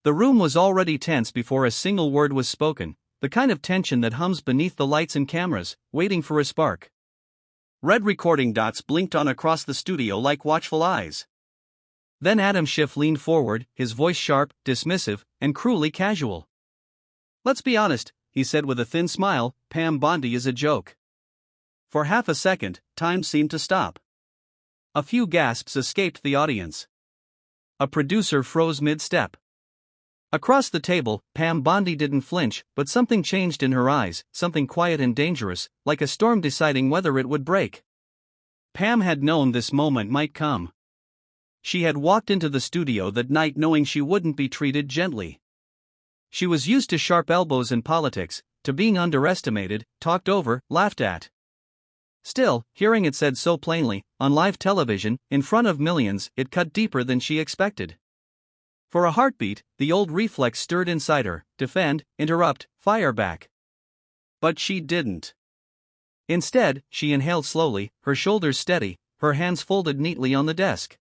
The room was already tense before a single word was spoken, the kind of tension that hums beneath the lights and cameras, waiting for a spark. Red recording dots blinked on across the studio like watchful eyes. Then Adam Schiff leaned forward, his voice sharp, dismissive, and cruelly casual. "Let's be honest," he said with a thin smile, "Pam Bondy is a joke." For half a second, time seemed to stop. A few gasps escaped the audience. A producer froze mid-step. Across the table, Pam Bondy didn't flinch, but something changed in her eyes, something quiet and dangerous, like a storm deciding whether it would break. Pam had known this moment might come. She had walked into the studio that night knowing she wouldn't be treated gently. She was used to sharp elbows in politics, to being underestimated, talked over, laughed at. Still, hearing it said so plainly, on live television, in front of millions, it cut deeper than she expected. For a heartbeat, the old reflex stirred inside her: defend, interrupt, fire back. But she didn't. Instead, she inhaled slowly, her shoulders steady, her hands folded neatly on the desk.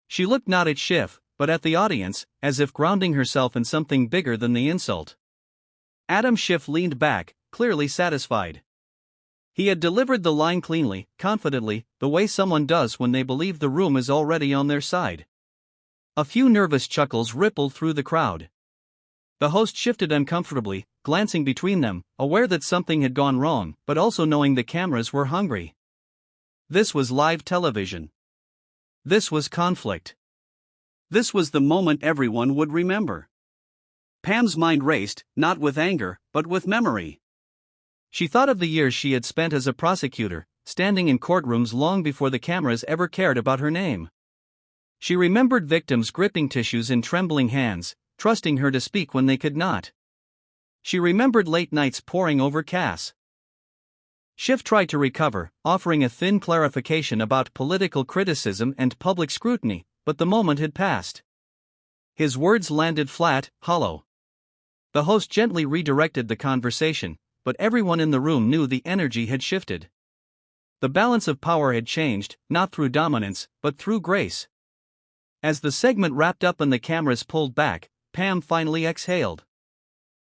She looked not at Schiff, but at the audience, as if grounding herself in something bigger than the insult. Adam Schiff leaned back, clearly satisfied. He had delivered the line cleanly, confidently, the way someone does when they believe the room is already on their side. A few nervous chuckles rippled through the crowd. The host shifted uncomfortably, glancing between them, aware that something had gone wrong, but also knowing the cameras were hungry. This was live television. This was conflict. This was the moment everyone would remember. Pam's mind raced, not with anger, but with memory. She thought of the years she had spent as a prosecutor, standing in courtrooms long before the cameras ever cared about her name. She remembered victims gripping tissues in trembling hands, trusting her to speak when they could not. She remembered late nights poring over Cass. Schiff tried to recover, offering a thin clarification about political criticism and public scrutiny, but the moment had passed. His words landed flat, hollow. The host gently redirected the conversation, but everyone in the room knew the energy had shifted. The balance of power had changed, not through dominance, but through grace. As the segment wrapped up and the cameras pulled back, Pam finally exhaled.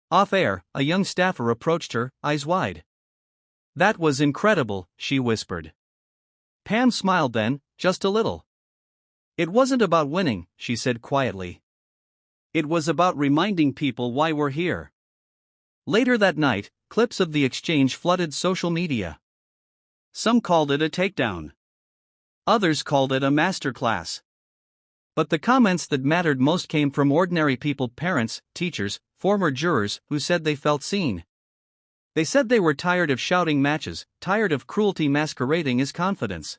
Off-air, a young staffer approached her, eyes wide. "That was incredible," she whispered. Pam smiled then, just a little. "It wasn't about winning," she said quietly. "It was about reminding people why we're here." Later that night, clips of the exchange flooded social media. Some called it a takedown. Others called it a masterclass. But the comments that mattered most came from ordinary people: parents, teachers, former jurors, who said they felt seen. They said they were tired of shouting matches, tired of cruelty masquerading as confidence.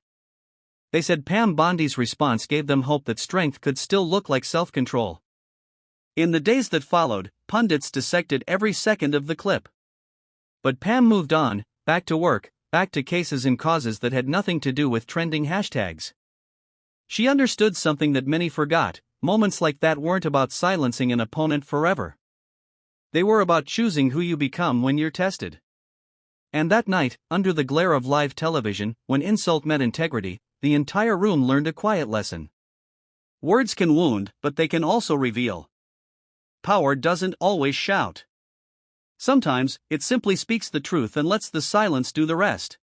They said Pam Bondy's response gave them hope that strength could still look like self-control. In the days that followed, pundits dissected every second of the clip. But Pam moved on, back to work, back to cases and causes that had nothing to do with trending hashtags. She understood something that many forgot: moments like that weren't about silencing an opponent forever. They were about choosing who you become when you're tested. And that night, under the glare of live television, when insult met integrity, the entire room learned a quiet lesson. Words can wound, but they can also reveal. Power doesn't always shout. Sometimes, it simply speaks the truth and lets the silence do the rest.